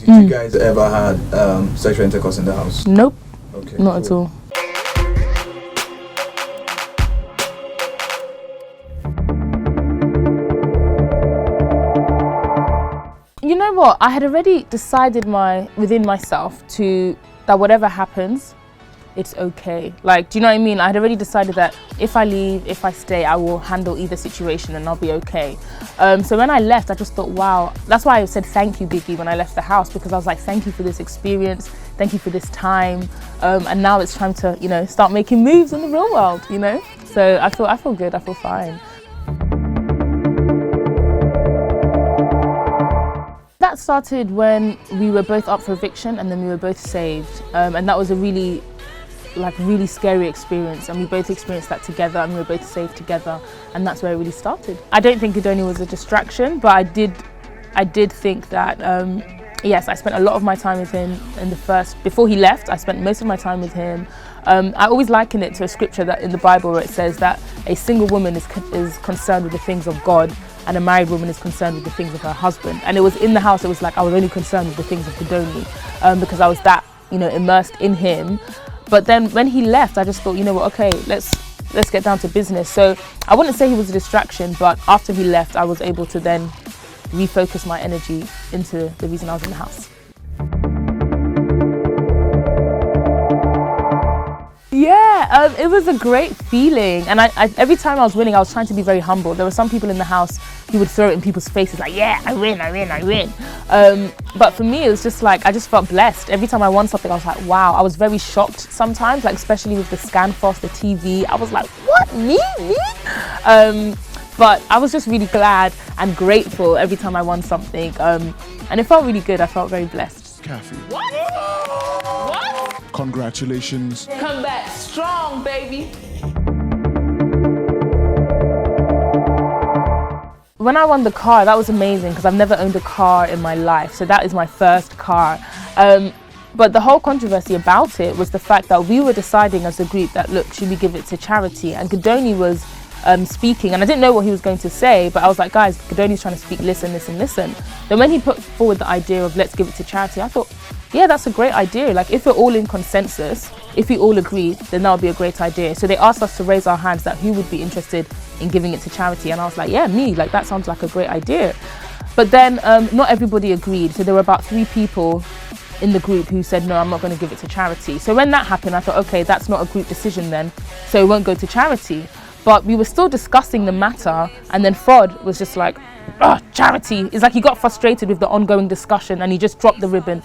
Did you guys ever had sexual intercourse in the house? Nope. Okay. Not at all. You know what? I had already decided within myself that whatever happens, it's okay. Like, do you know what I mean? I had already decided that if I leave, if I stay, I will handle either situation and I'll be okay. So when I left, I just thought, wow. That's why I said thank you, Biggie, when I left the house, because I was like, thank you for this experience. Thank you for this time. And now it's time to, you know, start making moves in the real world, you know? So I feel good, I feel fine. That started when we were both up for eviction and then we were both saved. And that was a really scary experience, and we both experienced that together and we were both saved together, and that's where it really started. I don't think Gedoni was a distraction, but I did think that, yes, I spent a lot of my time with him before he left. I spent most of my time with him. I always liken it to a scripture that in the Bible where it says that a single woman is concerned with the things of God and a married woman is concerned with the things of her husband. And it was in the house, it was like I was only concerned with the things of Gedoni because I was that, you know, immersed in him. But then when he left, I just thought, you know what, okay, let's get down to business. So I wouldn't say he was a distraction, but after he left, I was able to then refocus my energy into the reason I was in the house. Yeah, it was a great feeling. And I every time I was winning, I was trying to be very humble. There were some people in the house who would throw it in people's faces like, yeah, I win. But for me, it was just like, I just felt blessed. Every time I won something, I was like, wow. I was very shocked sometimes, like especially with the Scanfos, the TV. I was like, what, me? But I was just really glad and grateful every time I won something. And it felt really good. I felt very blessed. Khafi. What? Congratulations. Come back strong, baby. When I won the car, that was amazing because I've never owned a car in my life. So that is my first car. But the whole controversy about it was the fact that we were deciding as a group that, look, should we give it to charity? And Gedoni was speaking, and I didn't know what he was going to say, but I was like, guys, Gedoni's trying to speak, listen. Then when he put forward the idea of let's give it to charity, I thought, yeah, that's a great idea. Like, if we're all in consensus, if we all agree, then that would be a great idea. So they asked us to raise our hands that who would be interested in giving it to charity. And I was like, yeah, me, like that sounds like a great idea. But then not everybody agreed. So there were about 3 people in the group who said, no, I'm not going to give it to charity. So when that happened, I thought, okay, that's not a group decision then. So it won't go to charity. But we were still discussing the matter. And then Fraud was just like, oh, charity. It's like he got frustrated with the ongoing discussion and he just dropped the ribbon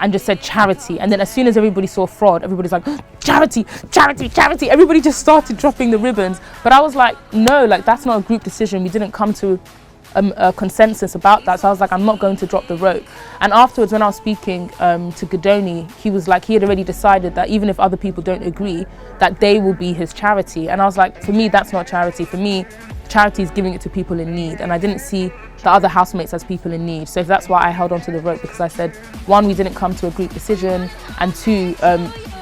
and just said charity. And then as soon as everybody saw Fraud, everybody's like, charity. Everybody just started dropping the ribbons. But I was like, no, like that's not a group decision. We didn't come to a consensus about that. So I was like, I'm not going to drop the rope. And afterwards, when I was speaking to Gedoni, he was like, he had already decided that even if other people don't agree, that they will be his charity. And I was like, for me, that's not charity. For me, charity is giving it to people in need. And I didn't see the other housemates as people in need. So that's why I held on to the rope, because I said, 1, we didn't come to a group decision, and 2,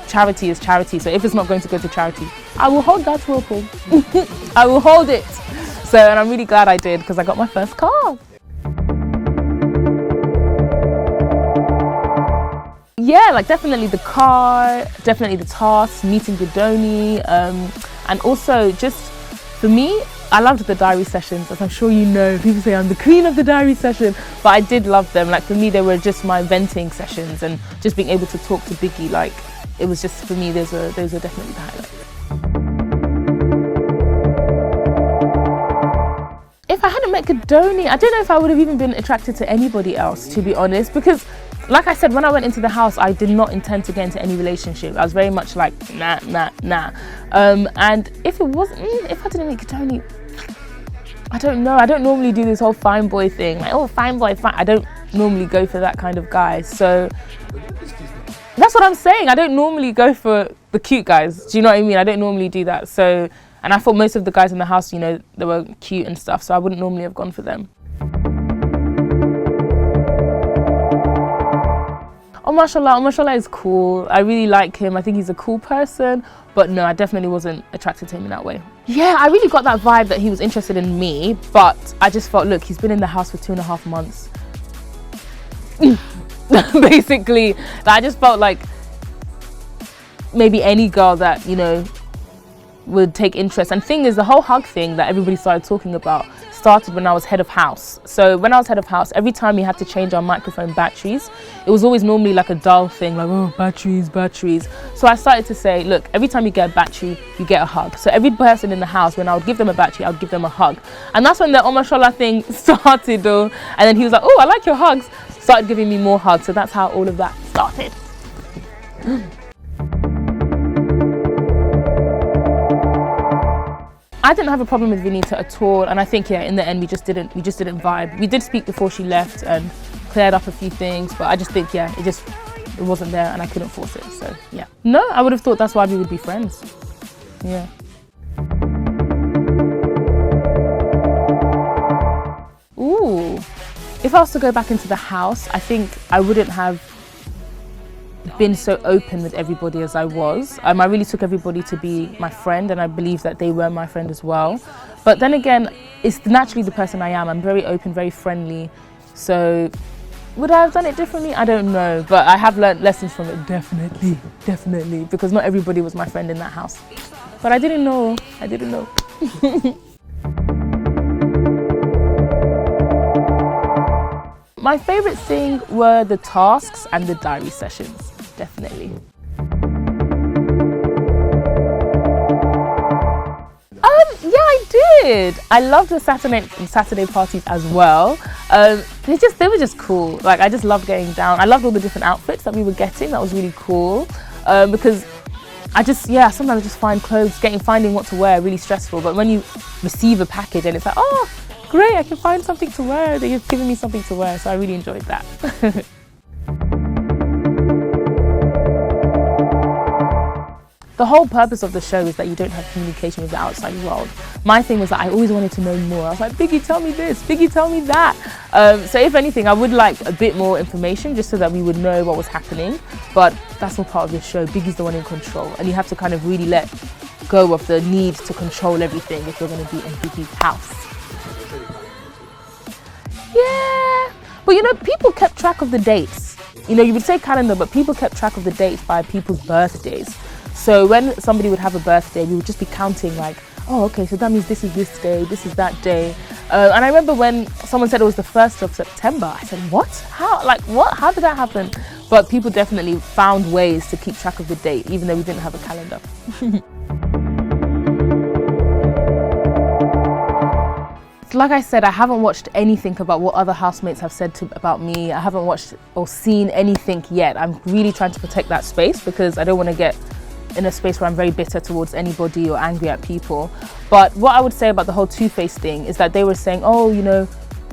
charity is charity. So if it's not going to go to charity, I will hold that rope. I will hold it. So, and I'm really glad I did, because I got my first car. Yeah, like definitely the car, definitely the task, meeting Gedoni, and also just for me, I loved the diary sessions, as I'm sure you know. People say I'm the queen of the diary session, but I did love them. Like for me, they were just my venting sessions, and just being able to talk to Biggie, like it was just, for me, those were definitely the highlights. If I hadn't met Gedoni, I don't know if I would have even been attracted to anybody else, to be honest, because like I said, when I went into the house, I did not intend to get into any relationship. I was very much like, nah. And if it wasn't, if I didn't meet Gedoni, I don't know. I don't normally do this whole fine boy thing. Like, oh, fine boy, fine. I don't normally go for that kind of guy. So that's what I'm saying. I don't normally go for the cute guys. Do you know what I mean? I don't normally do that. So, and I thought most of the guys in the house, you know, they were cute and stuff. So I wouldn't normally have gone for them. Omashola is cool. I really like him. I think he's a cool person. But no, I definitely wasn't attracted to him in that way. Yeah, I really got that vibe that he was interested in me. But I just felt, look, he's been in the house for 2.5 months. basically. I just felt like maybe any girl that, you know, would take interest. And thing is, the whole hug thing that everybody started talking about started when I was head of house. So when I was head of house, every time we had to change our microphone batteries, it was always normally like a dull thing, like, oh, batteries. So I started to say, look, every time you get a battery, you get a hug. So every person in the house, when I would give them a battery, I would give them a hug. And that's when the Omashola thing started though. And then he was like, oh, I like your hugs. Started giving me more hugs. So that's how all of that started. I didn't have a problem with Venita at all, and I think in the end we just didn't vibe. We did speak before she left and cleared up a few things, but I just think it wasn't there and I couldn't force it. So yeah. No, I would have thought that's why we would be friends. Yeah. Ooh. If I was to go back into the house, I think I wouldn't have been so open with everybody as I was. I really took everybody to be my friend, and I believe that they were my friend as well. But then again, it's naturally the person I am. I'm very open, very friendly. So would I have done it differently? I don't know, but I have learned lessons from it, definitely, because not everybody was my friend in that house. But I didn't know. My favorite thing were the tasks and the diary sessions. Definitely. Yeah, I did. I loved the Saturday parties as well. They were just cool. Like, I just loved getting down. I loved all the different outfits that we were getting. That was really cool. Because sometimes I just find finding what to wear really stressful. But when you receive a package and it's like, oh, great, I can find something to wear. They're giving me something to wear. So I really enjoyed that. The whole purpose of the show is that you don't have communication with the outside world. My thing was that I always wanted to know more. I was like, Biggie, tell me this, Biggie, tell me that. So if anything, I would like a bit more information just so that we would know what was happening. But that's all part of the show. Biggie's the one in control. And you have to kind of really let go of the need to control everything if you're going to be in Biggie's house. Yeah. But you know, people kept track of the dates. You know, you would say calendar, but people kept track of the dates by people's birthdays. So when somebody would have a birthday, we would just be counting like, oh, okay, so that means this is this day, this is that day. And I remember when someone said it was the 1st of September, I said, what? How? Like, what? How did that happen? But people definitely found ways to keep track of the date, even though we didn't have a calendar. Like I said, I haven't watched anything about what other housemates have said about me. I haven't watched or seen anything yet. I'm really trying to protect that space because I don't want to get in a space where I'm very bitter towards anybody or angry at people. But what I would say about the whole two-face thing is that they were saying, oh, you know,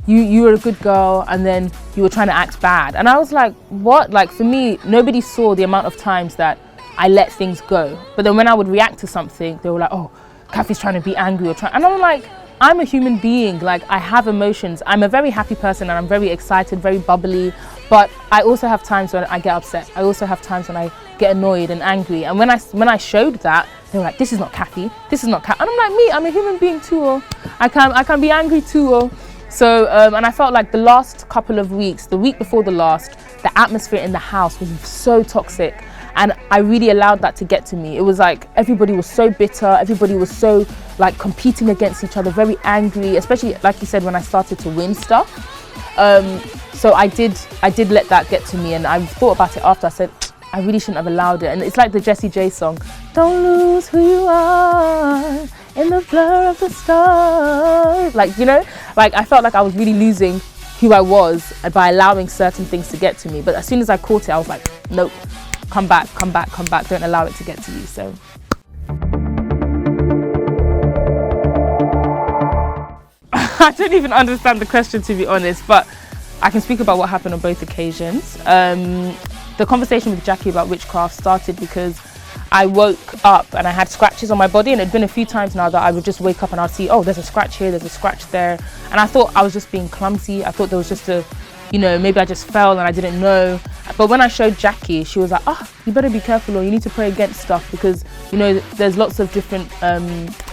you were a good girl and then you were trying to act bad. And I was like, what? Like, for me, nobody saw the amount of times that I let things go. But then when I would react to something, they were like, oh, Khafi's trying to be angry or trying. And I'm like, I'm a human being. Like, I have emotions. I'm a very happy person and I'm very excited, very bubbly. But I also have times when I get upset. I also have times when I get annoyed and angry. And when I showed that, they were like, this is not Khafi. This is not Khafi. And I'm like, me, I'm a human being too. Oh. I can be angry too. Oh. So, and I felt like the last couple of weeks, the week before the last, the atmosphere in the house was so toxic. And I really allowed that to get to me. It was like everybody was so bitter. Everybody was so like competing against each other, very angry, especially like you said, when I started to win stuff. So I did let that get to me, and I thought about it after. I said, I really shouldn't have allowed it. And it's like the Jessie J song, don't lose who you are in the blur of the stars. Like, you know, like I felt like I was really losing who I was by allowing certain things to get to me. But as soon as I caught it, I was like, nope, come back, don't allow it to get to you. So I don't even understand the question, to be honest, but I can speak about what happened on both occasions. The conversation with Jackie about witchcraft started because I woke up and I had scratches on my body, and it'd been a few times now that I would just wake up and I'd see, oh, there's a scratch here, there's a scratch there. And I thought I was just being clumsy. I thought there was just you know, maybe I just fell and I didn't know. But when I showed Jackie, she was like, oh, you better be careful, or you need to pray against stuff, because, you know, there's lots of different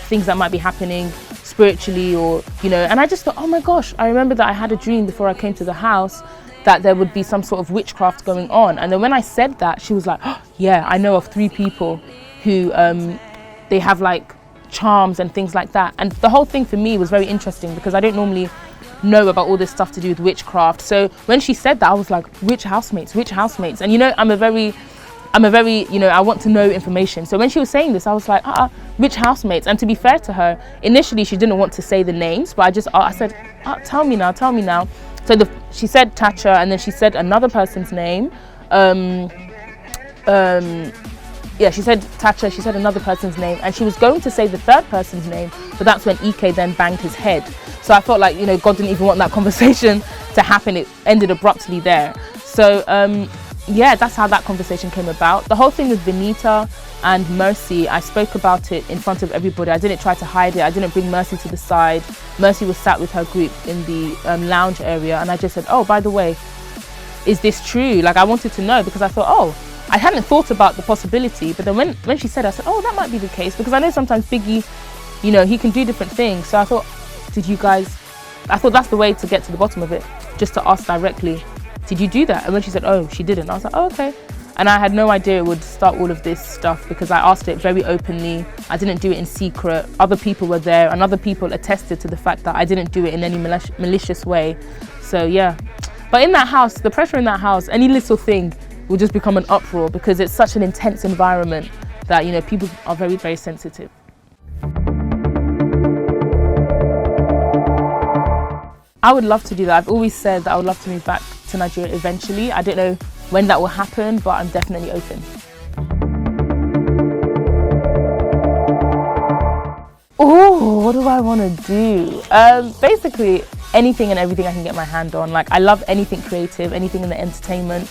things that might be happening spiritually, or, you know. And I just thought, oh my gosh, I remember that I had a dream before I came to the house that there would be some sort of witchcraft going on. And then when I said that, she was like, oh, yeah, I know of 3 people who they have like charms and things like that. And the whole thing for me was very interesting because I don't normally know about all this stuff to do with witchcraft. So when she said that, I was like, which housemates? And you know, I'm a very, you know, I want to know information. So when she was saying this, I was like, which housemates? And to be fair to her, initially she didn't want to say the names, but I said, tell me now. So she said Tacha, and then she said another person's name. Yeah, she said Tacha, she said another person's name, and she was going to say the third person's name, but that's when Ike then banged his head. So I felt like, you know, God didn't even want that conversation to happen. It ended abruptly there. So yeah, that's how that conversation came about. The whole thing with Venita and Mercy, I spoke about it in front of everybody. I didn't try to hide it. I didn't bring Mercy to the side. Mercy was sat with her group in the lounge area, and I just said, oh, by the way, is this true? Like, I wanted to know because I thought, oh, I hadn't thought about the possibility, but then when she said, I said, oh, that might be the case, because I know sometimes Biggie, you know, he can do different things. So I thought, I thought that's the way to get to the bottom of it, just to ask directly, did you do that? And when she said, oh, she didn't, I was like, oh, okay. And I had no idea it would start all of this stuff because I asked it very openly. I didn't do it in secret. Other people were there, and other people attested to the fact that I didn't do it in any malicious way. So yeah. But in that house, the pressure in that house, any little thing will just become an uproar because it's such an intense environment that, you know, people are very, very sensitive. I would love to do that. I've always said that I would love to move back to Nigeria eventually. I don't know when that will happen, but I'm definitely open. Oh, what do I want to do? Basically, anything and everything I can get my hand on. Like, I love anything creative, anything in the entertainment.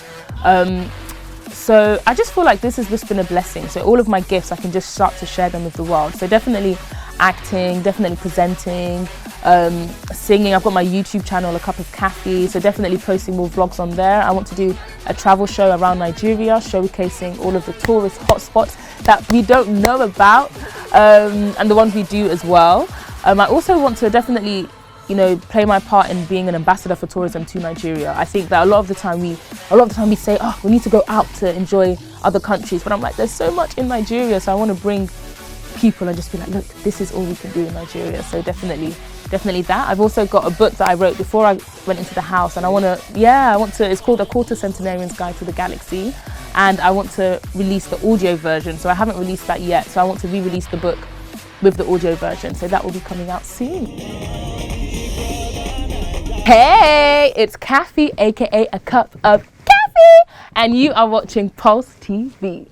So I just feel like this has just been a blessing. So all of my gifts, I can just start to share them with the world. So definitely acting, definitely presenting, singing. I've got my YouTube channel, A Cup of Khafi, so definitely posting more vlogs on there. I want to do a travel show around Nigeria, showcasing all of the tourist hotspots that we don't know about, and the ones we do as well. I also want to definitely, you know, play my part in being an ambassador for tourism to Nigeria. I think that a lot of the time we say, oh, we need to go out to enjoy other countries, but I'm like, there's so much in Nigeria, so I want to bring people and just be like, look, this is all we can do in Nigeria. So definitely that. I've also got a book that I wrote before I went into the house, and it's called A Quarter Centenarian's Guide to the Galaxy, and I want to release the audio version. So I haven't released that yet, so I want to re-release the book with the audio version. So that will be coming out soon. Hey, it's Khafi, aka A Cup of Khafi, and you are watching Pulse TV.